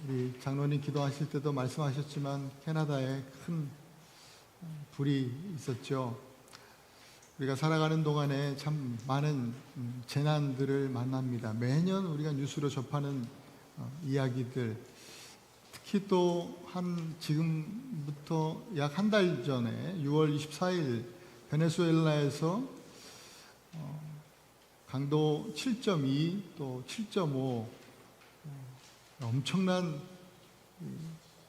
우리 장로님 기도하실 때도 말씀하셨지만 캐나다에 큰 불이 있었죠. 우리가 살아가는 동안에 참 많은 재난들을 만납니다. 매년 우리가 뉴스로 접하는 이야기들, 특히 또 지금부터 약 한 달 전에 6월 24일 베네수엘라에서 강도 7.2 또 7.5 엄청난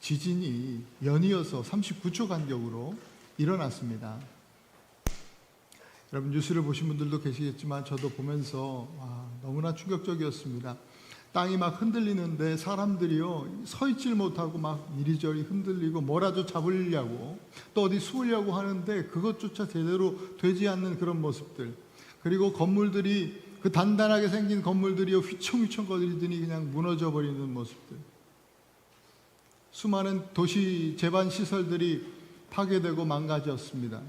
지진이 연이어서 39초 간격으로 일어났습니다. 여러분 뉴스를 보신 분들도 계시겠지만 저도 보면서 너무나 충격적이었습니다. 땅이 막 흔들리는데 사람들이요 서 있질 못하고 막 이리저리 흔들리고 뭐라도 잡으려고 또 어디 숨으려고 하는데 그것조차 제대로 되지 않는 그런 모습들, 그리고 건물들이 그 단단하게 생긴 건물들이 휘청휘청 거리더니 그냥 무너져 버리는 모습들, 수많은 도시 제반 시설들이 파괴되고 망가졌습니다.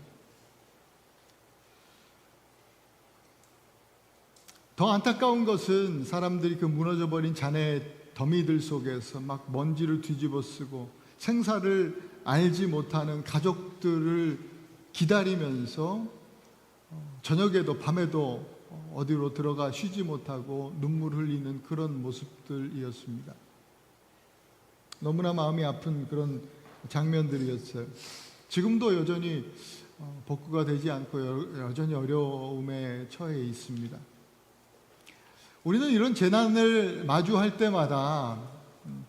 더 안타까운 것은 사람들이 그 무너져 버린 잔해 더미들 속에서 막 먼지를 뒤집어 쓰고 생사를 알지 못하는 가족들을 기다리면서 저녁에도 밤에도 어디로 들어가 쉬지 못하고 눈물 흘리는 그런 모습들이었습니다. 너무나 마음이 아픈 그런 장면들이었어요. 지금도 여전히 복구가 되지 않고 여전히 어려움에 처해 있습니다. 우리는 이런 재난을 마주할 때마다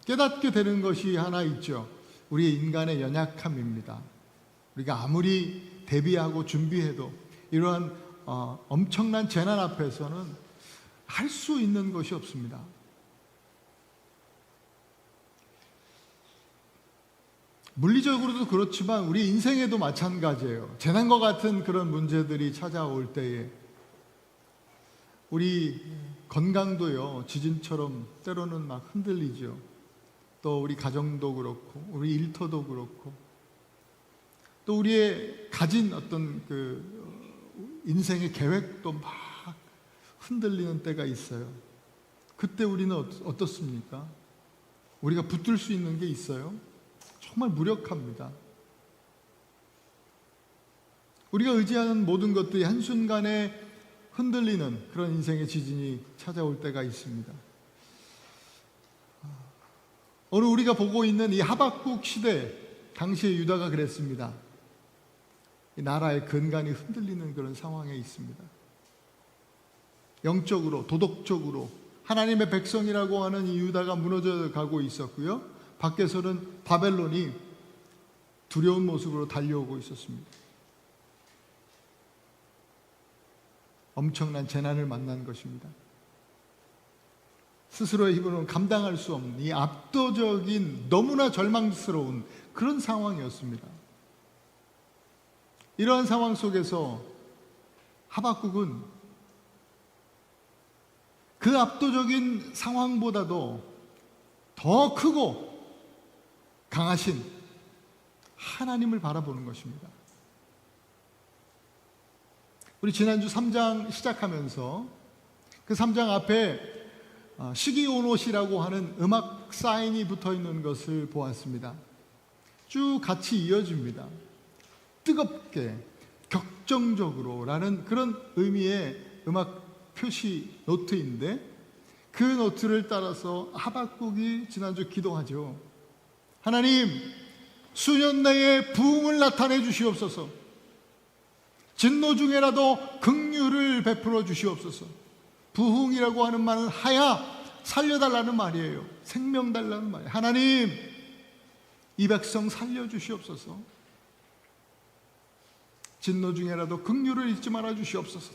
깨닫게 되는 것이 하나 있죠. 우리 인간의 연약함입니다. 우리가 아무리 대비하고 준비해도 이러한 엄청난 재난 앞에서는 할 수 있는 것이 없습니다. 물리적으로도 그렇지만 우리 인생에도 마찬가지예요. 재난과 같은 그런 문제들이 찾아올 때에 우리 건강도요 지진처럼 때로는 막 흔들리죠. 또 우리 가정도 그렇고 우리 일터도 그렇고 또 우리의 가진 어떤 그 인생의 계획도 막 흔들리는 때가 있어요. 그때 우리는 어떻습니까? 우리가 붙들 수 있는 게 있어요? 정말 무력합니다. 우리가 의지하는 모든 것들이 한순간에 흔들리는 그런 인생의 지진이 찾아올 때가 있습니다. 오늘 우리가 보고 있는 이 하박국 시대, 당시에 유다가 그랬습니다. 이 나라의 근간이 흔들리는 그런 상황에 있습니다. 영적으로, 도덕적으로 하나님의 백성이라고 하는 이 유다가 무너져 가고 있었고요, 밖에서는 바벨론이 두려운 모습으로 달려오고 있었습니다. 엄청난 재난을 만난 것입니다. 스스로의 힘으로는 감당할 수 없는 이 압도적인 너무나 절망스러운 그런 상황이었습니다. 이러한 상황 속에서 하박국은 그 압도적인 상황보다도 더 크고 강하신 하나님을 바라보는 것입니다. 우리 지난주 3장 시작하면서 그 3장 앞에 시기오노시라고 하는 음악 사인이 붙어 있는 것을 보았습니다. 쭉 같이 이어집니다. 뜨겁게, 격정적으로 라는 그런 의미의 음악 표시 노트인데, 그 노트를 따라서 하박국이 지난주 기도하죠. 하나님, 수년 내에 부흥을 나타내 주시옵소서. 진노 중에라도 긍휼을 베풀어 주시옵소서. 부흥이라고 하는 말은 하야, 살려달라는 말이에요. 생명 달라는 말이에요. 하나님, 이 백성 살려주시옵소서. 진노 중에라도 긍휼을 잊지 말아 주시옵소서.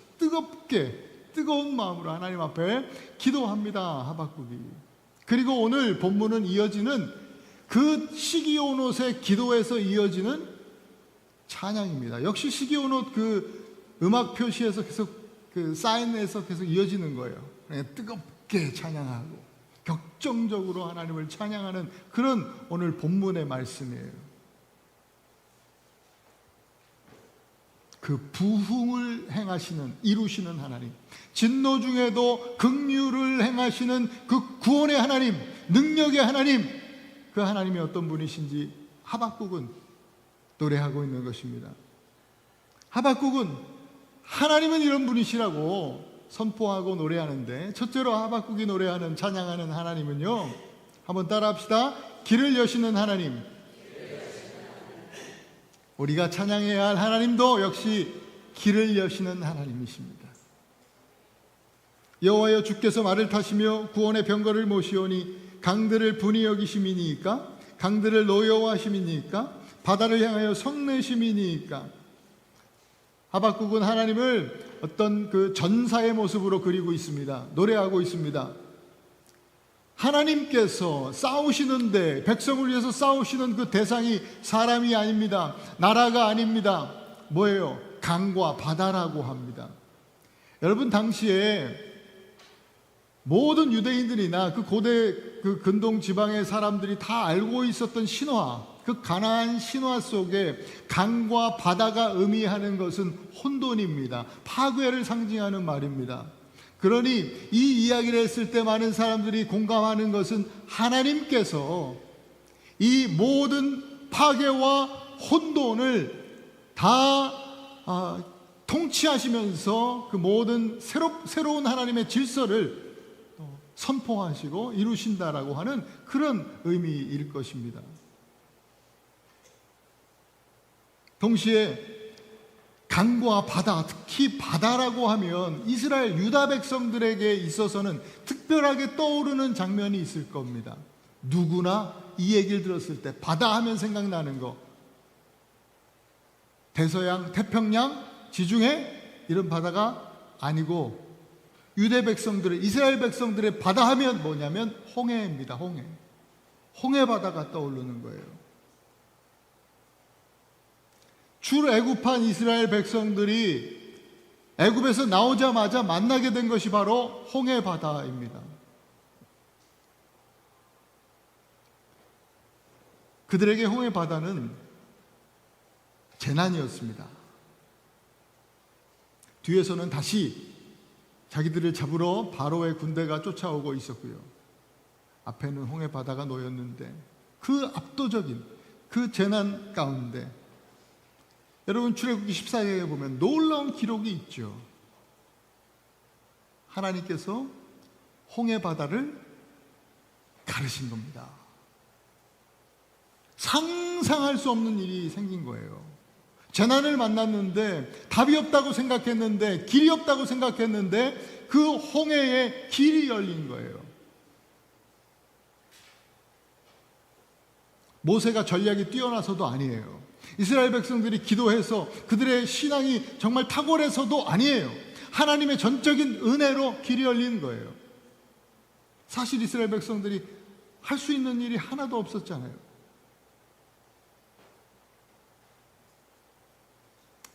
뜨거운 마음으로 하나님 앞에 기도합니다, 하박국이. 그리고 오늘 본문은 이어지는 그 시기오롯의 기도에서 이어지는 찬양입니다. 역시 시기오롯 그 음악 표시에서 계속 그 사인에서 계속 이어지는 거예요. 뜨겁게 찬양하고 격정적으로 하나님을 찬양하는 그런 오늘 본문의 말씀이에요. 그 부흥을 행하시는, 이루시는 하나님, 진노 중에도 긍휼을 행하시는 그 구원의 하나님, 능력의 하나님, 그 하나님이 어떤 분이신지 하박국은 노래하고 있는 것입니다. 하박국은 하나님은 이런 분이시라고 선포하고 노래하는데, 첫째로 하박국이 노래하는 찬양하는 하나님은요, 한번 따라합시다. 길을 여시는 하나님. 우리가 찬양해야 할 하나님도 역시 길을 여시는 하나님이십니다. 여호와여, 주께서 말을 타시며 구원의 병거를 모시오니 강들을 분이 여기심이니이까? 강들을 노여워하심이니이까? 바다를 향하여 성내심이니이까? 하박국은 하나님을 어떤 그 전사의 모습으로 그리고 있습니다. 노래하고 있습니다. 하나님께서 싸우시는데, 백성을 위해서 싸우시는 그 대상이 사람이 아닙니다. 나라가 아닙니다. 뭐예요? 강과 바다라고 합니다. 여러분, 당시에 모든 유대인들이나 그 고대 그 근동 지방의 사람들이 다 알고 있었던 신화, 그 가나안 신화 속에 강과 바다가 의미하는 것은 혼돈입니다. 파괴를 상징하는 말입니다. 그러니 이 이야기를 했을 때 많은 사람들이 공감하는 것은 하나님께서 이 모든 파괴와 혼돈을 다 통치하시면서 그 모든 새로운 하나님의 질서를 선포하시고 이루신다라고 하는 그런 의미일 것입니다. 동시에 강과 바다, 특히 바다라고 하면 이스라엘 유다 백성들에게 있어서는 특별하게 떠오르는 장면이 있을 겁니다. 누구나 이 얘기를 들었을 때 바다 하면 생각나는 거, 대서양, 태평양, 지중해 이런 바다가 아니고 유대 백성들의, 이스라엘 백성들의 바다 하면 뭐냐면 홍해입니다. 홍해 바다가 떠오르는 거예요. 출애굽한 이스라엘 백성들이 애굽에서 나오자마자 만나게 된 것이 바로 홍해 바다입니다. 그들에게 홍해 바다는 재난이었습니다. 뒤에서는 다시 자기들을 잡으러 바로의 군대가 쫓아오고 있었고요. 앞에는 홍해 바다가 놓였는데 그 압도적인 그 재난 가운데 여러분, 출애굽기 14장에 보면 놀라운 기록이 있죠. 하나님께서 홍해 바다를 가르신 겁니다. 상상할 수 없는 일이 생긴 거예요. 재난을 만났는데 답이 없다고 생각했는데, 길이 없다고 생각했는데 그 홍해에 길이 열린 거예요. 모세가 전략이 뛰어나서도 아니에요. 이스라엘 백성들이 기도해서 그들의 신앙이 정말 탁월해서도 아니에요. 하나님의 전적인 은혜로 길이 열린 거예요. 사실 이스라엘 백성들이 할 수 있는 일이 하나도 없었잖아요.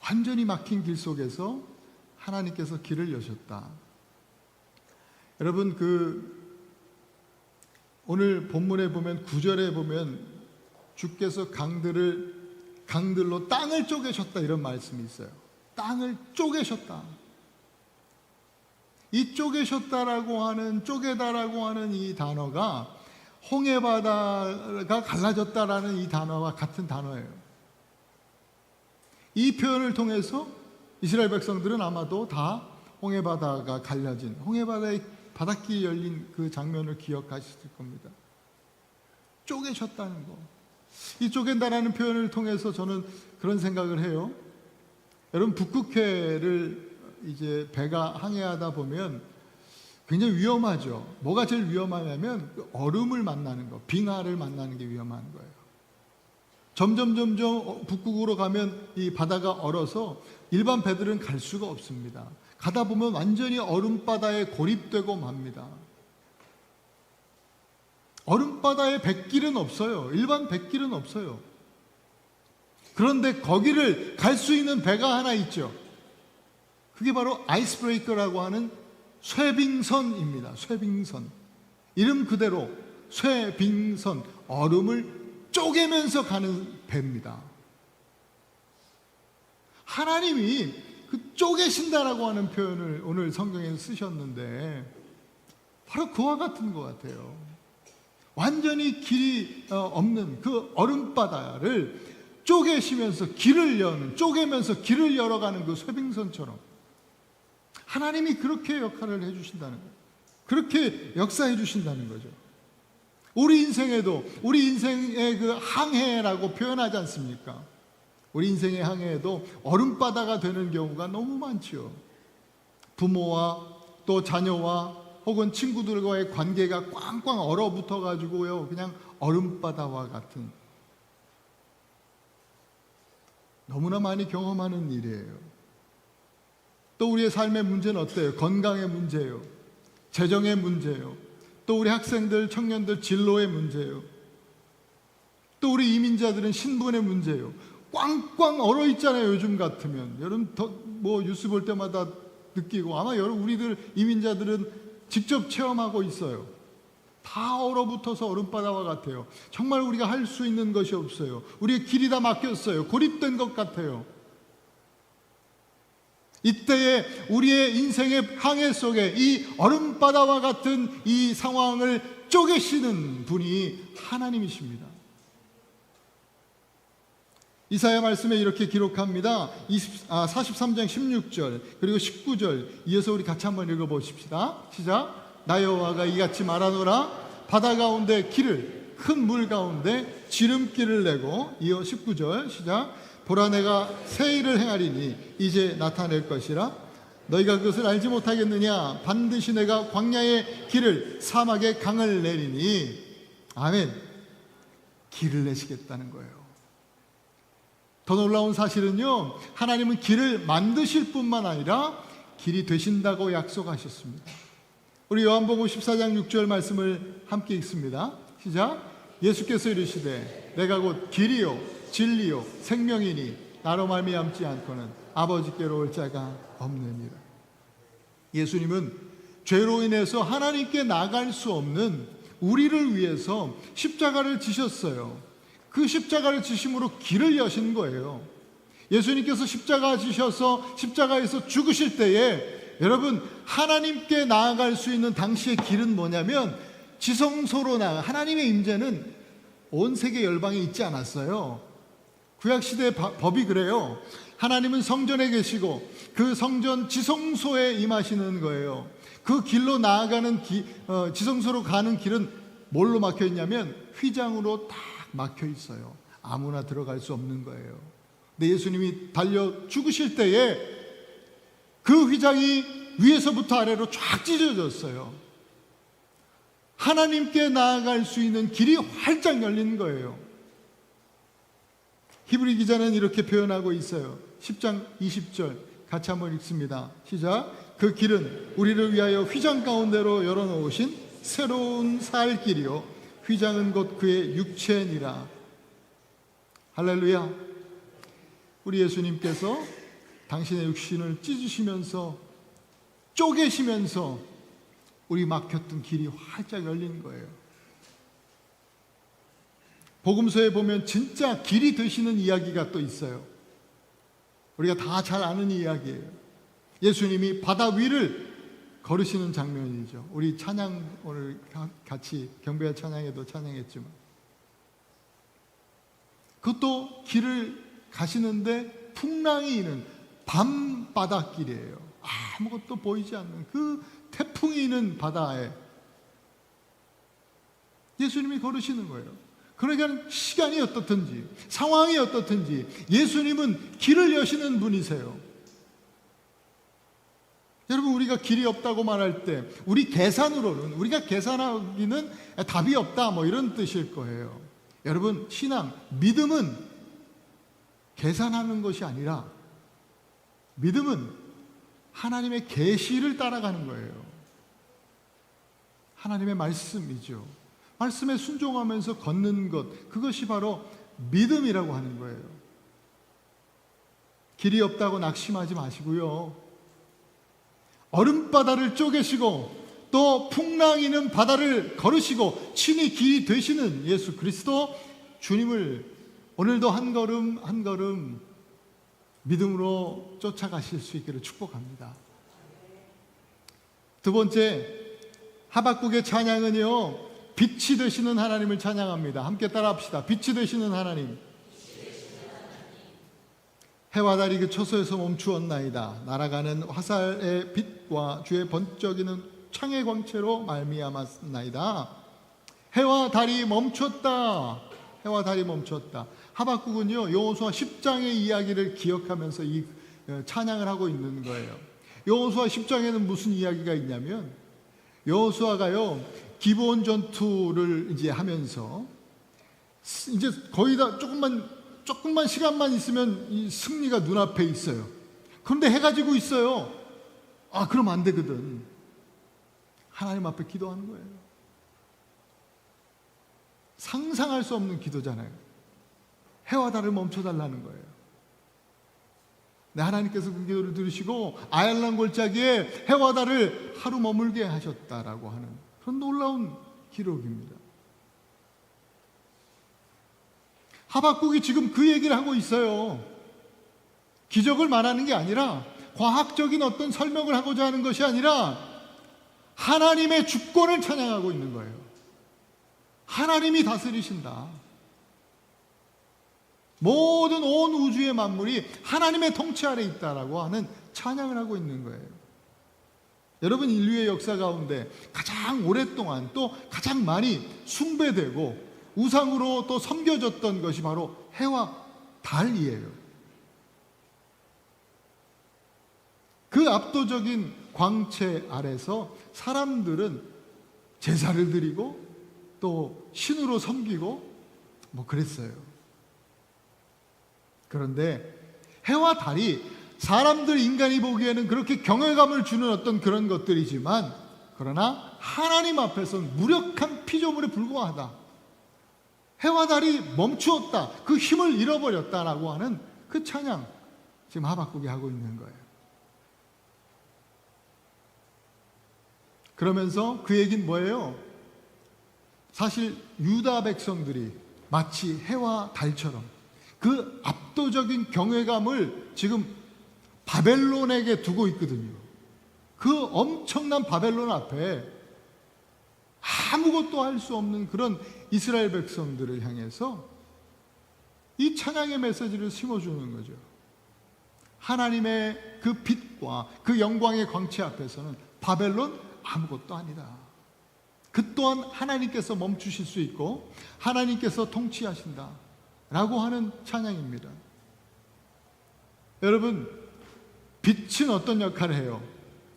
완전히 막힌 길 속에서 하나님께서 길을 여셨다. 여러분, 오늘 본문에 보면 9절에 보면 주께서 강들로 땅을 쪼개셨다 이런 말씀이 있어요. 땅을 쪼개셨다. 이 쪼개셨다라고 하는, 쪼개다라고 하는 이 단어가 홍해바다가 갈라졌다라는 이 단어와 같은 단어예요. 이 표현을 통해서 이스라엘 백성들은 아마도 다 홍해바다가 갈라진, 홍해바다의 바닷길이 열린 그 장면을 기억하실 겁니다. 쪼개셨다는 거. 이 쪼갠다라는 표현을 통해서 저는 그런 생각을 해요. 여러분, 북극해를 이제 배가 항해하다 보면 굉장히 위험하죠. 뭐가 제일 위험하냐면 얼음을 만나는 거, 빙하를 만나는 게 위험한 거예요. 점점 북극으로 가면 이 바다가 얼어서 일반 배들은 갈 수가 없습니다. 가다 보면 완전히 얼음바다에 고립되고 맙니다. 얼음바다에 뱃길은 없어요. 일반 뱃길은 없어요. 그런데 거기를 갈 수 있는 배가 하나 있죠. 그게 바로 아이스브레이커라고 하는 쇠빙선입니다. 쇠빙선. 이름 그대로 쇠빙선, 얼음을 쪼개면서 가는 배입니다. 하나님이 그 쪼개신다라고 하는 표현을 오늘 성경에서 쓰셨는데 바로 그와 같은 것 같아요. 완전히 길이 없는 그 얼음바다를 쪼개시면서 길을 여는, 쪼개면서 길을 열어가는 그 쇠빙선처럼 하나님이 그렇게 역할을 해주신다는 거예요. 그렇게 역사해 주신다는 거죠. 우리 인생에도, 우리 인생의 그 항해라고 표현하지 않습니까? 우리 인생의 항해에도 얼음바다가 되는 경우가 너무 많죠. 부모와 또 자녀와 혹은 친구들과의 관계가 꽝꽝 얼어붙어 가지고요, 그냥 얼음바다와 같은, 너무나 많이 경험하는 일이에요. 또 우리의 삶의 문제는 어때요? 건강의 문제예요. 재정의 문제예요. 또 우리 학생들, 청년들 진로의 문제예요. 또 우리 이민자들은 신분의 문제예요. 꽝꽝 얼어 있잖아요. 요즘 같으면 여러분 뭐 뉴스 볼 때마다 느끼고, 아마 여러분 우리들 이민자들은 직접 체험하고 있어요. 다 얼어붙어서 얼음바다와 같아요. 정말 우리가 할 수 있는 것이 없어요. 우리의 길이 다 막혔어요. 고립된 것 같아요. 이때에 우리의 인생의 항해 속에 이 얼음바다와 같은 이 상황을 쪼개시는 분이 하나님이십니다. 이사야 말씀에 이렇게 기록합니다. 43장 16절 그리고 19절 이어서 우리 같이 한번 읽어보십시다. 시작. 나 여호와가 이같이 말하노라. 바다 가운데 길을, 큰 물 가운데 지름길을 내고, 이어 19절 시작. 보라, 내가 새 일을 행하리니 이제 나타낼 것이라. 너희가 그것을 알지 못하겠느냐. 반드시 내가 광야의 길을, 사막의 강을 내리니. 아멘. 길을 내시겠다는 거예요. 더 놀라운 사실은요, 하나님은 길을 만드실 뿐만 아니라 길이 되신다고 약속하셨습니다. 우리 요한복음 14장 6절 말씀을 함께 읽습니다. 시작. 예수께서 이르시되 내가 곧 길이요 진리요 생명이니 나로 말미암지 않고는 아버지께로 올 자가 없느니라. 예수님은 죄로 인해서 하나님께 나갈 수 없는 우리를 위해서 십자가를 지셨어요. 그 십자가를 지심으로 길을 여신 거예요. 예수님께서 십자가 지셔서 십자가에서 죽으실 때에 여러분, 하나님께 나아갈 수 있는 당시의 길은 뭐냐면 지성소로 나가, 하나님의 임재는 온 세계 열방에 있지 않았어요. 구약시대의 법이 그래요. 하나님은 성전에 계시고 그 성전 지성소에 임하시는 거예요. 그 길로 나아가는 지성소로 가는 길은 뭘로 막혀 있냐면 휘장으로 딱 막혀 있어요. 아무나 들어갈 수 없는 거예요. 근데 예수님이 달려 죽으실 때에 그 휘장이 위에서부터 아래로 쫙 찢어졌어요. 하나님께 나아갈 수 있는 길이 활짝 열린 거예요. 히브리 기자는 이렇게 표현하고 있어요. 10장 20절 같이 한번 읽습니다. 시작. 그 길은 우리를 위하여 휘장 가운데로 열어놓으신 새로운 살 길이요 휘장은 곧 그의 육체니라. 할렐루야. 우리 예수님께서 당신의 육신을 찢으시면서 쪼개시면서 우리 막혔던 길이 활짝 열린 거예요. 복음서에 보면 진짜 길이 되시는 이야기가 또 있어요. 우리가 다 잘 아는 이야기예요. 예수님이 바다 위를 걸으시는 장면이죠. 우리 찬양 오늘 같이 경배와 찬양에도 찬양했지만, 그것도 길을 가시는데 풍랑이 있는 밤바닷길이에요. 아무것도 보이지 않는 그 태풍이 있는 바다에 예수님이 걸으시는 거예요. 그러니까 시간이 어떻든지 상황이 어떻든지 예수님은 길을 여시는 분이세요. 여러분, 우리가 길이 없다고 말할 때 우리 계산으로는, 우리가 계산하기는 답이 없다 뭐 이런 뜻일 거예요. 여러분, 신앙, 믿음은 계산하는 것이 아니라 믿음은 하나님의 계시를 따라가는 거예요. 하나님의 말씀이죠. 말씀에 순종하면서 걷는 것, 그것이 바로 믿음이라고 하는 거예요. 길이 없다고 낙심하지 마시고요. 얼음바다를 쪼개시고 또 풍랑이는 바다를 걸으시고 친히 길이 되시는 예수 그리스도 주님을 오늘도 한 걸음 한 걸음 믿음으로 쫓아가실 수 있기를 축복합니다. 두 번째, 하박국의 찬양은요, 빛이 되시는 하나님을 찬양합니다. 함께 따라합시다. 빛이 되시는 하나님. 해와 달이 그 처소에서 멈추었나이다. 날아가는 화살의 빛과 주의 번쩍이는 창의 광채로 말미암았나이다. 해와 달이 멈췄다. 해와 달이 멈췄다. 하박국은요, 여호수아 10장의 이야기를 기억하면서 이 찬양을 하고 있는 거예요. 여호수아 10장에는 무슨 이야기가 있냐면, 여호수아가요, 기브온 전투를 이제 하면서 이제 거의 다 조금만 시간만 있으면 이 승리가 눈앞에 있어요. 그런데 해가 지고 있어요. 그럼 안 되거든. 하나님 앞에 기도하는 거예요. 상상할 수 없는 기도잖아요. 해와 달을 멈춰달라는 거예요. 네, 하나님께서 그 기도를 들으시고 아얄란 골짜기에 해와 달을 하루 머물게 하셨다라고 하는 그런 놀라운 기록입니다. 하박국이 지금 그 얘기를 하고 있어요. 기적을 말하는 게 아니라, 과학적인 어떤 설명을 하고자 하는 것이 아니라 하나님의 주권을 찬양하고 있는 거예요. 하나님이 다스리신다. 모든 온 우주의 만물이 하나님의 통치 아래 있다라고 하는 찬양을 하고 있는 거예요. 여러분, 인류의 역사 가운데 가장 오랫동안 또 가장 많이 숭배되고 우상으로 또 섬겨졌던 것이 바로 해와 달이에요. 그 압도적인 광채 아래서 사람들은 제사를 드리고 또 신으로 섬기고 그랬어요. 그런데 해와 달이 사람들, 인간이 보기에는 그렇게 경외감을 주는 어떤 그런 것들이지만, 그러나 하나님 앞에서는 무력한 피조물에 불과하다. 해와 달이 멈추었다. 그 힘을 잃어버렸다라고 하는 그 찬양, 지금 하박국이 하고 있는 거예요. 그러면서 그 얘기는 뭐예요? 사실 유다 백성들이 마치 해와 달처럼 그 압도적인 경외감을 지금 바벨론에게 두고 있거든요. 그 엄청난 바벨론 앞에 아무것도 할 수 없는 그런 이스라엘 백성들을 향해서 이 찬양의 메시지를 심어주는 거죠. 하나님의 그 빛과 그 영광의 광채 앞에서는 바벨론 아무것도 아니다. 그 또한 하나님께서 멈추실 수 있고 하나님께서 통치하신다 라고 하는 찬양입니다. 여러분, 빛은 어떤 역할을 해요?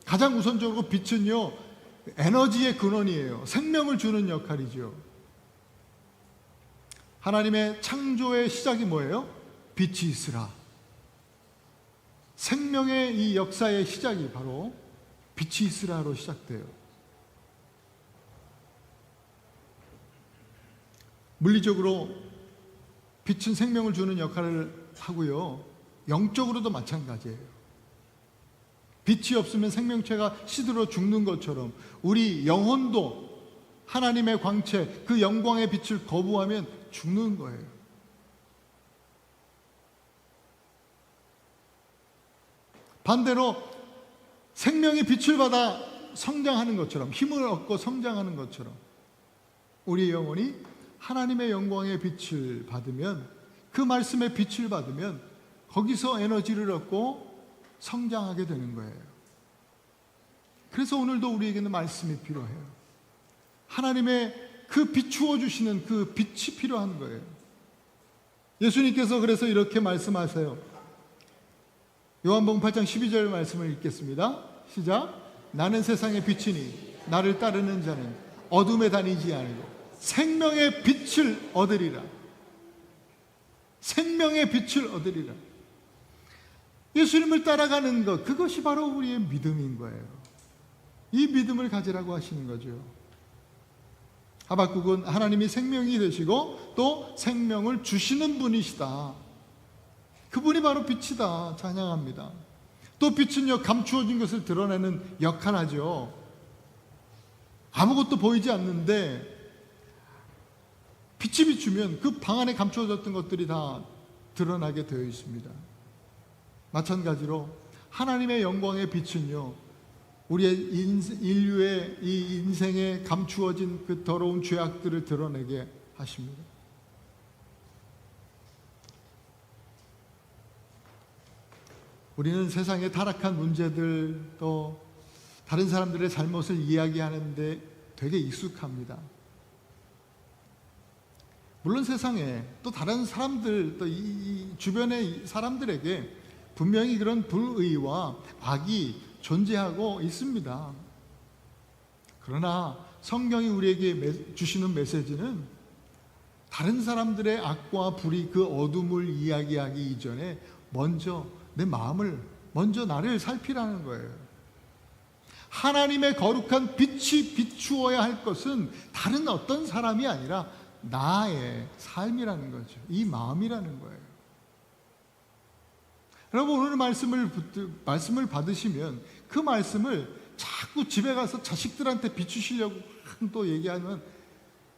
가장 우선적으로 빛은요, 에너지의 근원이에요. 생명을 주는 역할이죠. 하나님의 창조의 시작이 뭐예요? 빛이 있으라. 생명의 이 역사의 시작이 바로 빛이 있으라로 시작돼요. 물리적으로 빛은 생명을 주는 역할을 하고요, 영적으로도 마찬가지예요. 빛이 없으면 생명체가 시들어 죽는 것처럼 우리 영혼도 하나님의 광채, 그 영광의 빛을 거부하면 죽는 거예요. 반대로 생명의 빛을 받아 성장하는 것처럼, 힘을 얻고 성장하는 것처럼 우리 영혼이 하나님의 영광의 빛을 받으면, 그 말씀의 빛을 받으면 거기서 에너지를 얻고 성장하게 되는 거예요. 그래서 오늘도 우리에게는 말씀이 필요해요. 하나님의 그 비추어 주시는 그 빛이 필요한 거예요. 예수님께서 그래서 이렇게 말씀하세요. 요한복음 8장 12절 말씀을 읽겠습니다. 시작. 나는 세상의 빛이니 나를 따르는 자는 어둠에 다니지 아니고 생명의 빛을 얻으리라. 생명의 빛을 얻으리라. 예수님을 따라가는 것, 그것이 바로 우리의 믿음인 거예요. 이 믿음을 가지라고 하시는 거죠. 하박국은 하나님이 생명이 되시고 또 생명을 주시는 분이시다. 그분이 바로 빛이다. 찬양합니다. 또 빛은요, 감추어진 것을 드러내는 역할하죠. 아무것도 보이지 않는데 빛이 비추면 그 방 안에 감추어졌던 것들이 다 드러나게 되어 있습니다. 마찬가지로 하나님의 영광의 빛은요, 우리의 인류의 이 인생에 감추어진 그 더러운 죄악들을 드러내게 하십니다. 우리는 세상의 타락한 문제들, 또 다른 사람들의 잘못을 이야기하는데 되게 익숙합니다. 물론 세상에 또 다른 사람들, 또 이 주변의 사람들에게 분명히 그런 불의와 악이 존재하고 있습니다. 그러나 성경이 우리에게 주시는 메시지는 다른 사람들의 악과 불의, 그 어둠을 이야기하기 이전에 먼저 내 마음을, 먼저 나를 살피라는 거예요. 하나님의 거룩한 빛이 비추어야 할 것은 다른 어떤 사람이 아니라 나의 삶이라는 거죠. 이 마음이라는 거예요. 여러분, 오늘 말씀을 받으시면 그 말씀을 자꾸 집에 가서 자식들한테 비추시려고 또 얘기하면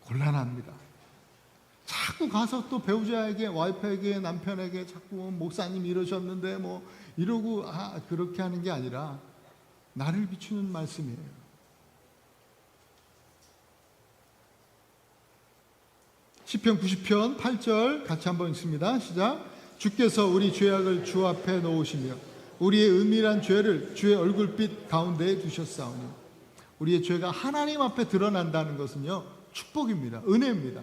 곤란합니다. 자꾸 가서 또 배우자에게, 와이프에게, 남편에게 자꾸 목사님 이러셨는데 뭐 이러고 그렇게 하는 게 아니라 나를 비추는 말씀이에요. 시편 90편 8절 같이 한번 읽습니다. 시작. 주께서 우리 죄악을 주 앞에 놓으시며 우리의 은밀한 죄를 주의 얼굴빛 가운데에 두셨사오니. 우리의 죄가 하나님 앞에 드러난다는 것은요, 축복입니다. 은혜입니다.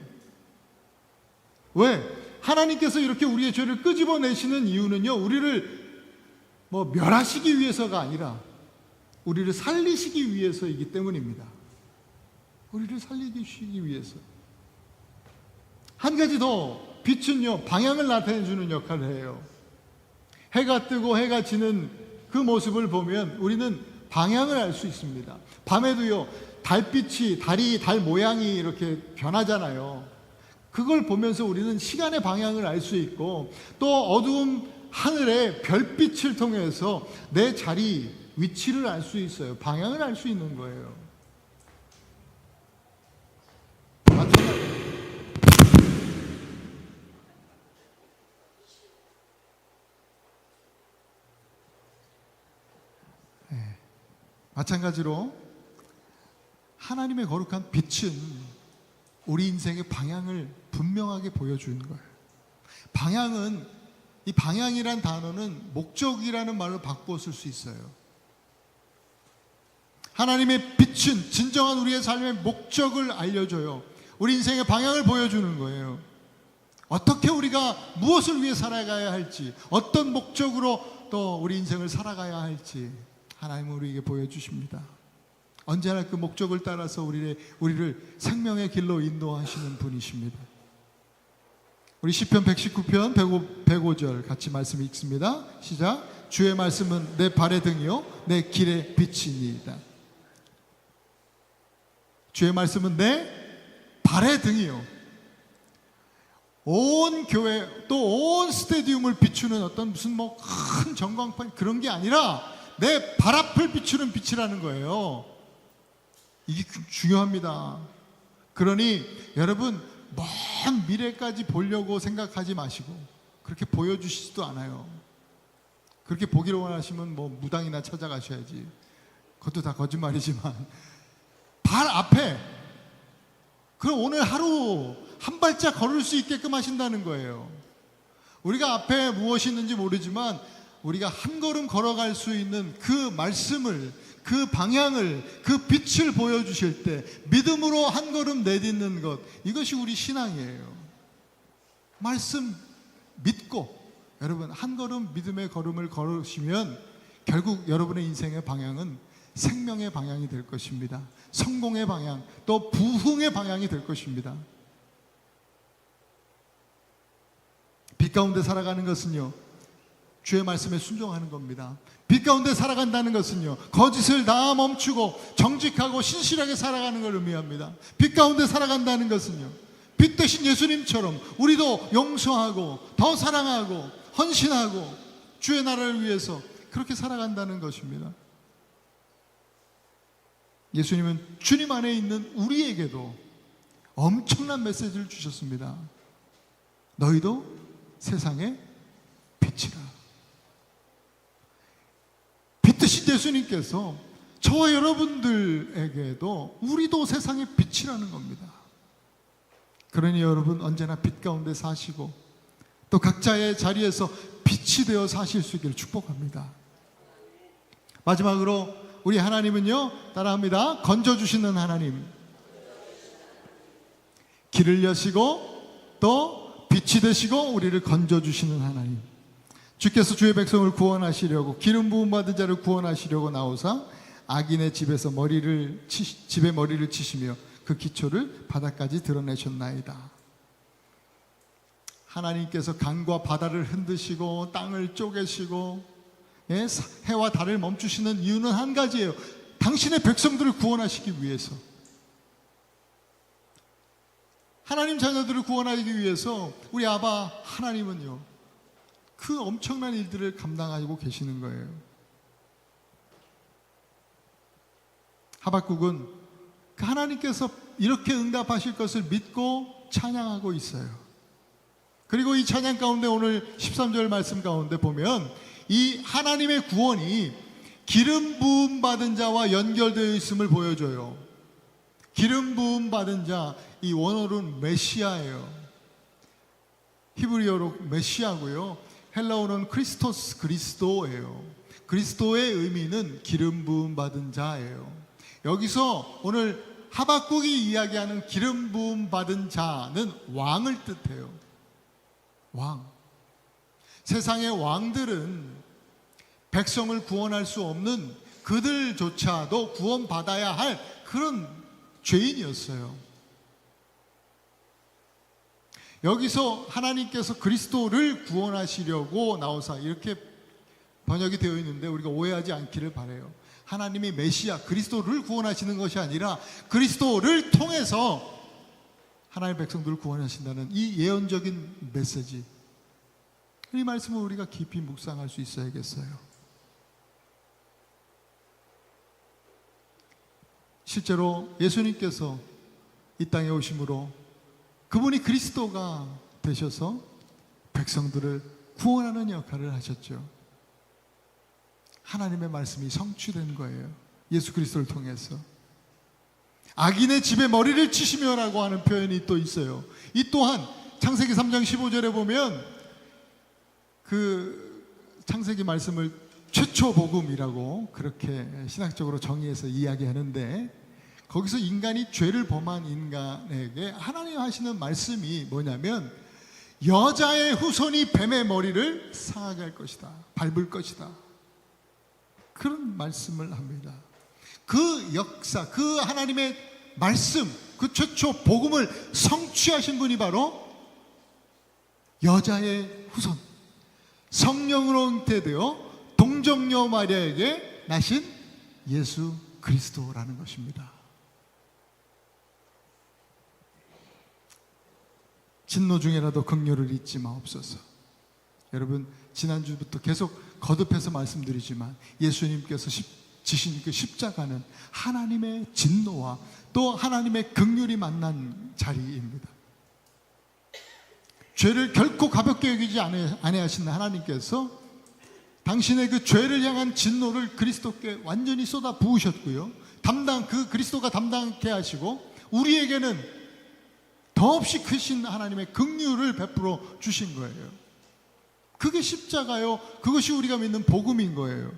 왜? 하나님께서 이렇게 우리의 죄를 끄집어내시는 이유는요, 우리를 멸하시기 위해서가 아니라 우리를 살리시기 위해서이기 때문입니다. 우리를 살리시기 위해서. 한 가지 더, 빛은요 방향을 나타내주는 역할을 해요. 해가 뜨고 해가 지는 그 모습을 보면 우리는 방향을 알 수 있습니다. 밤에도요 달빛이, 달 모양이 이렇게 변하잖아요. 그걸 보면서 우리는 시간의 방향을 알 수 있고, 또 어두운 하늘의 별빛을 통해서 내 자리, 위치를 알 수 있어요. 방향을 알 수 있는 거예요. 마찬가지로 하나님의 거룩한 빛은 우리 인생의 방향을 분명하게 보여주는 거예요. 방향은, 이 방향이란 단어는 목적이라는 말로 바꾸어 쓸 수 있어요. 하나님의 빛은 진정한 우리의 삶의 목적을 알려줘요. 우리 인생의 방향을 보여주는 거예요. 어떻게 우리가 무엇을 위해 살아가야 할지, 어떤 목적으로 또 우리 인생을 살아가야 할지 하나님은 우리에게 보여주십니다. 언제나 그 목적을 따라서 우리를 생명의 길로 인도하시는 분이십니다. 우리 시편 119편 105절 같이 말씀 읽습니다. 시작. 주의 말씀은 내 발의 등이요 내 길의 빛이니이다. 주의 말씀은 내 발의 등이요. 온 교회, 또 온 스테디움을 비추는 어떤 무슨 큰 전광판, 그런 게 아니라 내 발 앞을 비추는 빛이라는 거예요. 이게 중요합니다. 그러니 여러분, 먼 미래까지 보려고 생각하지 마시고 그렇게 보여주시지도 않아요. 그렇게 보기를 원하시면 무당이나 찾아가셔야지. 그것도 다 거짓말이지만 발 앞에, 그럼 오늘 하루 한 발짝 걸을 수 있게끔 하신다는 거예요. 우리가 앞에 무엇이 있는지 모르지만 우리가 한 걸음 걸어갈 수 있는 그 말씀을, 그 방향을, 그 빛을 보여주실 때 믿음으로 한 걸음 내딛는 것, 이것이 우리 신앙이에요. 말씀 믿고 여러분 한 걸음 믿음의 걸음을 걸으시면 결국 여러분의 인생의 방향은 생명의 방향이 될 것입니다. 성공의 방향, 또 부흥의 방향이 될 것입니다. 빛 가운데 살아가는 것은요, 주의 말씀에 순종하는 겁니다. 빛 가운데 살아간다는 것은요, 거짓을 다 멈추고 정직하고 신실하게 살아가는 걸 의미합니다. 빛 가운데 살아간다는 것은요, 빛 대신 예수님처럼 우리도 용서하고 더 사랑하고 헌신하고 주의 나라를 위해서 그렇게 살아간다는 것입니다. 예수님은 주님 안에 있는 우리에게도 엄청난 메시지를 주셨습니다. 너희도 세상의 빛이라. 빛 대신 예수님께서 저와 여러분들에게도 우리도 세상의 빛이라는 겁니다. 그러니 여러분 언제나 빛 가운데 사시고 또 각자의 자리에서 빛이 되어 사실 수 있기를 축복합니다. 마지막으로 우리 하나님은요, 따라합니다. 건져주시는 하나님, 길을 여시고 또 빛이 되시고 우리를 건져주시는 하나님. 주께서 주의 백성을 구원하시려고 기름 부음 받은 자를 구원하시려고 나오사 악인의 집에 머리를 치시며 그 기초를 바다까지 드러내셨나이다. 하나님께서 강과 바다를 흔드시고 땅을 쪼개시고 해와 달을 멈추시는 이유는 한 가지예요. 당신의 백성들을 구원하시기 위해서. 하나님 자녀들을 구원하기 위해서 우리 아바 하나님은요, 그 엄청난 일들을 감당하고 계시는 거예요. 하박국은 그 하나님께서 이렇게 응답하실 것을 믿고 찬양하고 있어요. 그리고 이 찬양 가운데 오늘 13절 말씀 가운데 보면 이 하나님의 구원이 기름 부음 받은 자와 연결되어 있음을 보여줘요. 기름 부음 받은 자, 이 원어로는 메시아예요. 히브리어로 메시아고요. 헬라어로는 크리스토스, 그리스도예요. 그리스도의 의미는 기름 부음 받은 자예요. 여기서 오늘 하박국이 이야기하는 기름 부음 받은 자는 왕을 뜻해요. 왕. 세상의 왕들은 백성을 구원할 수 없는 그들조차도 구원받아야 할 그런 죄인이었어요. 여기서 하나님께서 그리스도를 구원하시려고 나오사 이렇게 번역이 되어 있는데 우리가 오해하지 않기를 바라요. 하나님이 메시아 그리스도를 구원하시는 것이 아니라 그리스도를 통해서 하나님의 백성들을 구원하신다는 이 예언적인 메시지, 이 말씀을 우리가 깊이 묵상할 수 있어야겠어요. 실제로 예수님께서 이 땅에 오심으로 그분이 그리스도가 되셔서 백성들을 구원하는 역할을 하셨죠. 하나님의 말씀이 성취된 거예요. 예수 그리스도를 통해서. 악인의 집에 머리를 치시며라고 하는 표현이 또 있어요. 이 또한 창세기 3장 15절에 보면 그 창세기 말씀을 최초 복음이라고 그렇게 신학적으로 정의해서 이야기하는데, 거기서 인간이 죄를 범한 인간에게 하나님 하시는 말씀이 뭐냐면 여자의 후손이 뱀의 머리를 상하게 할 것이다, 밟을 것이다, 그런 말씀을 합니다. 그 역사, 그 하나님의 말씀, 그 최초 복음을 성취하신 분이 바로 여자의 후손, 성령으로 잉태되어 동정녀 마리아에게 나신 예수 그리스도라는 것입니다. 진노 중에라도 긍휼을 잊지 마옵소서. 여러분, 지난주부터 계속 거듭해서 말씀드리지만 예수님께서 지신 그 십자가는 하나님의 진노와 또 하나님의 긍휼이 만난 자리입니다. 죄를 결코 가볍게 여기지 아니하시는 하나님께서 당신의 그 죄를 향한 진노를 그리스도께 완전히 쏟아 부으셨고요, 그 그리스도가 담당케 하시고 우리에게는 더없이 크신 하나님의 긍휼을 베풀어 주신 거예요. 그게 십자가요, 그것이 우리가 믿는 복음인 거예요.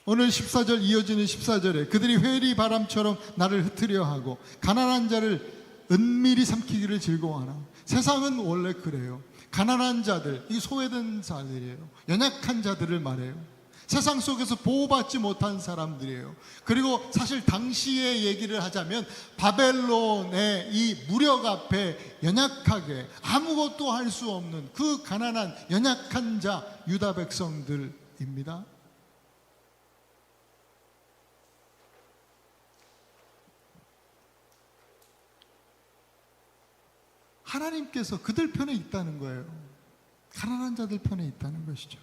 오늘 14절 이어지는 14절에 그들이 회리 바람처럼 나를 흩으려 하고 가난한 자를 은밀히 삼키기를 즐거워하나. 세상은 원래 그래요. 가난한 자들, 이 소외된 자들이에요. 연약한 자들을 말해요. 세상 속에서 보호받지 못한 사람들이에요. 그리고 사실 당시의 얘기를 하자면 바벨론의 이 무력 앞에 연약하게 아무것도 할 수 없는 그 가난한 연약한 자 유다 백성들입니다. 하나님께서 그들 편에 있다는 거예요. 가난한 자들 편에 있다는 것이죠.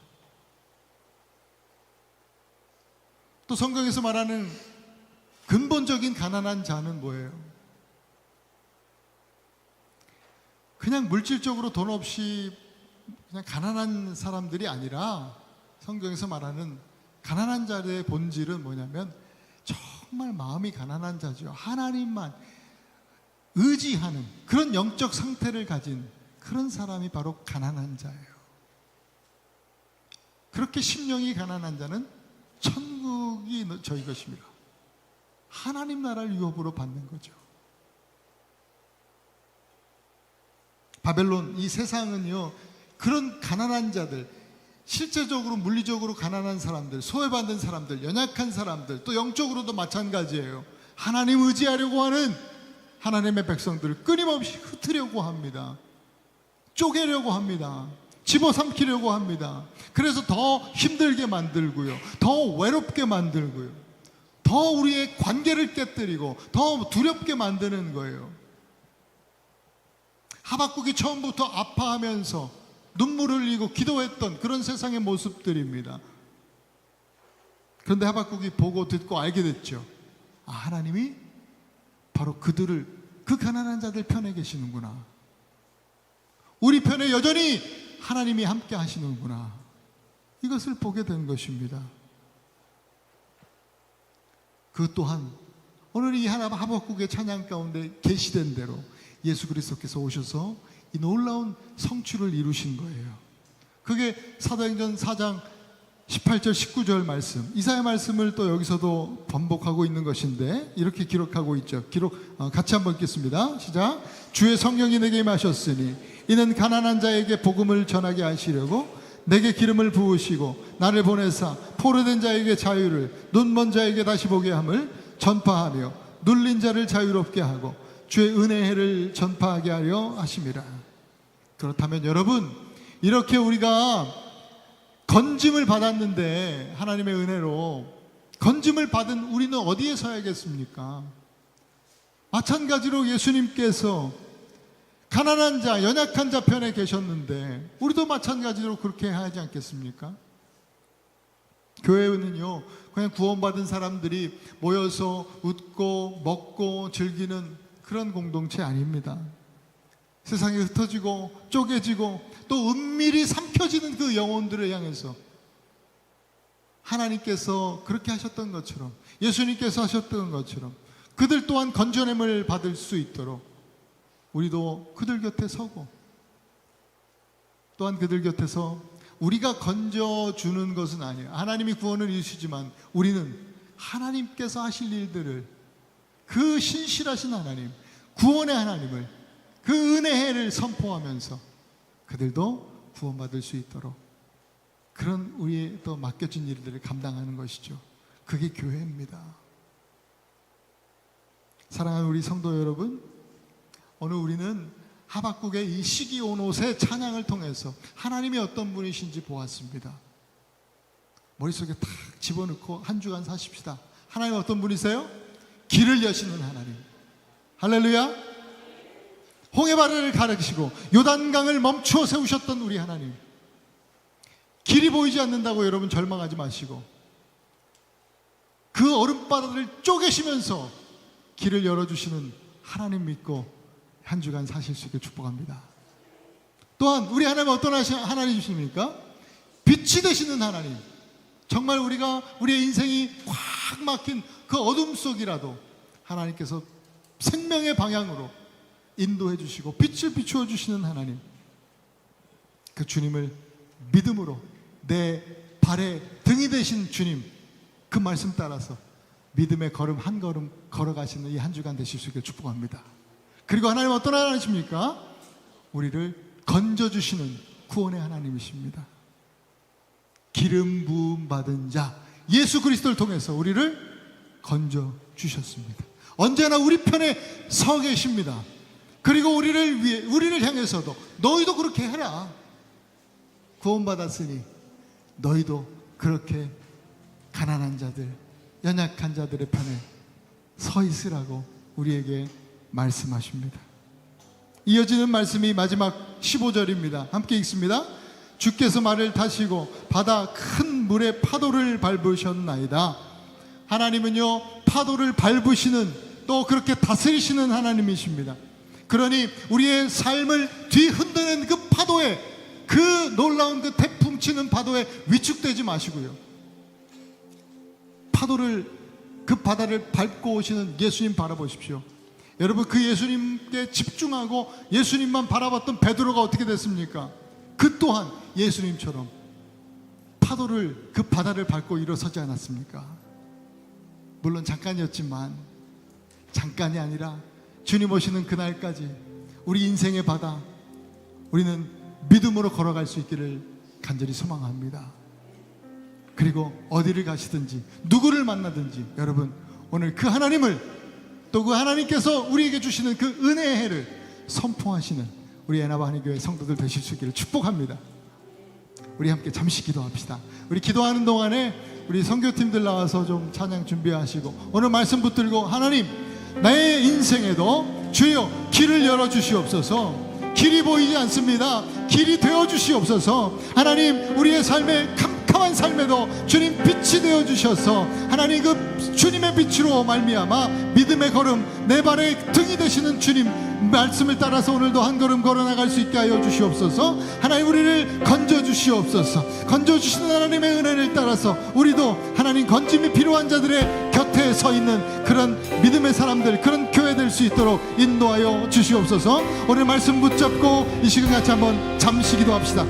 또 성경에서 말하는 근본적인 가난한 자는 뭐예요? 그냥 물질적으로 돈 없이 그냥 가난한 사람들이 아니라 성경에서 말하는 가난한 자의 본질은 뭐냐면 정말 마음이 가난한 자죠. 하나님만 의지하는 그런 영적 상태를 가진 그런 사람이 바로 가난한 자예요. 그렇게 심령이 가난한 자는 천국이 저희 것입니다. 하나님 나라를 유업으로 받는 거죠. 바벨론, 이 세상은요, 그런 가난한 자들, 실제적으로 물리적으로 가난한 사람들, 소외받는 사람들, 연약한 사람들, 또 영적으로도 마찬가지예요. 하나님 의지하려고 하는 하나님의 백성들을 끊임없이 흩으려고 합니다. 쪼개려고 합니다. 집어삼키려고 합니다. 그래서 더 힘들게 만들고요, 더 외롭게 만들고요, 더 우리의 관계를 깨뜨리고 더 두렵게 만드는 거예요. 하박국이 처음부터 아파하면서 눈물을 흘리고 기도했던 그런 세상의 모습들입니다. 그런데 하박국이 보고 듣고 알게 됐죠. 아, 하나님이 바로 그들을, 그 가난한 자들 편에 계시는구나. 우리 편에 여전히 하나님이 함께 하시는구나. 이것을 보게 된 것입니다. 그 또한 오늘 이 하박국의 찬양 가운데 계시된 대로 예수 그리스도께서 오셔서 이 놀라운 성취를 이루신 거예요. 그게 사도행전 4장 18절 19절 말씀, 이사야 말씀을 또 여기서도 반복하고 있는 것인데 이렇게 기록하고 있죠. 같이 한번 읽겠습니다. 시작. 주의 성령이 내게 임하셨으니 이는 가난한 자에게 복음을 전하게 하시려고 내게 기름을 부으시고 나를 보내사 포로된 자에게 자유를, 눈먼 자에게 다시 보게 함을 전파하며 눌린 자를 자유롭게 하고 주의 은혜의 해를 전파하게 하려 하심이라. 그렇다면 여러분, 이렇게 우리가 건짐을 받았는데, 하나님의 은혜로 건짐을 받은 우리는 어디에 서야겠습니까? 마찬가지로 예수님께서 가난한 자, 연약한 자 편에 계셨는데 우리도 마찬가지로 그렇게 해야 하지 않겠습니까? 교회는요, 그냥 구원받은 사람들이 모여서 웃고 먹고 즐기는 그런 공동체 아닙니다. 세상에 흩어지고 쪼개지고 또 은밀히 삼켜지는 그 영혼들을 향해서 하나님께서 그렇게 하셨던 것처럼, 예수님께서 하셨던 것처럼 그들 또한 건져냄을 받을 수 있도록 우리도 그들 곁에 서고, 또한 그들 곁에서 우리가 건져주는 것은 아니에요. 하나님이 구원을 이루시지만 우리는 하나님께서 하실 일들을, 그 신실하신 하나님, 구원의 하나님을, 그 은혜를 선포하면서 그들도 구원받을 수 있도록 그런 우리의 또 맡겨진 일들을 감당하는 것이죠. 그게 교회입니다. 사랑하는 우리 성도 여러분, 오늘 우리는 하박국의 이 시기온옷의 찬양을 통해서 하나님이 어떤 분이신지 보았습니다. 머릿속에 탁 집어넣고 한 주간 사십시다. 하나님 어떤 분이세요? 길을 여시는 하나님. 할렐루야. 홍해바다를 가르시고 요단강을 멈추어 세우셨던 우리 하나님. 길이 보이지 않는다고 여러분 절망하지 마시고 그 얼음바다를 쪼개시면서 길을 열어주시는 하나님 믿고 한 주간 사실 수 있게 축복합니다. 또한 우리 하나님은 어떤 하나님이십니까? 빛이 되시는 하나님. 정말 우리가 우리의 인생이 꽉 막힌 그 어둠 속이라도 하나님께서 생명의 방향으로 인도해 주시고 빛을 비추어 주시는 하나님, 그 주님을 믿음으로 내 발의 등이 되신 주님, 그 말씀 따라서 믿음의 걸음 한 걸음 걸어가시는 이 한 주간 되실 수 있게 축복합니다. 그리고 하나님 어떤 하나님이십니까? 우리를 건져주시는 구원의 하나님이십니다. 기름 부음 받은 자 예수 그리스도를 통해서 우리를 건져주셨습니다. 언제나 우리 편에 서 계십니다. 그리고 우리를 위해, 우리를 향해서도 너희도 그렇게 해라. 구원받았으니 너희도 그렇게 가난한 자들, 연약한 자들의 편에 서 있으라고 우리에게 말씀하십니다. 이어지는 말씀이 마지막 15절입니다. 함께 읽습니다. 주께서 말을 타시고 바다 큰 물에 파도를 밟으셨나이다. 하나님은요, 파도를 밟으시는, 또 그렇게 다스리시는 하나님이십니다. 그러니 우리의 삶을 뒤흔드는 그 파도에, 그 놀라운 그 태풍 치는 파도에 위축되지 마시고요, 파도를, 그 바다를 밟고 오시는 예수님 바라보십시오. 여러분, 그 예수님께 집중하고 예수님만 바라봤던 베드로가 어떻게 됐습니까? 그 또한 예수님처럼 파도를, 그 바다를 밟고 일어서지 않았습니까? 물론 잠깐이었지만, 잠깐이 아니라 주님 오시는 그날까지 우리 인생의 바다, 우리는 믿음으로 걸어갈 수 있기를 간절히 소망합니다. 그리고 어디를 가시든지 누구를 만나든지 여러분, 오늘 그 하나님을, 또 그 하나님께서 우리에게 주시는 그 은혜의 해를 선포하시는 우리 에나바 한인교회 성도들 되실 수 있기를 축복합니다. 우리 함께 잠시 기도합시다. 우리 기도하는 동안에 우리 선교팀들 나와서 좀 찬양 준비하시고, 오늘 말씀 붙들고, 하나님, 나의 인생에도 주여 길을 열어주시옵소서. 길이 보이지 않습니다. 길이 되어주시옵소서. 하나님, 우리의 삶의 캄캄한 삶에도 주님 빛이 되어주셔서 하나님, 그 주님의 빛으로 말미암아 믿음의 걸음, 내 발의 등이 되시는 주님 말씀을 따라서 오늘도 한 걸음 걸어나갈 수 있게 하여 주시옵소서. 하나님, 우리를 건져주시옵소서. 건져주시는 하나님의 은혜를 따라서 우리도 하나님 건짐이 필요한 자들의 곁에 서 있는 그런 믿음의 사람들, 그런 교회 될 수 있도록 인도하여 주시옵소서. 오늘 말씀 붙잡고 이 시간 같이 한번 잠시 기도합시다.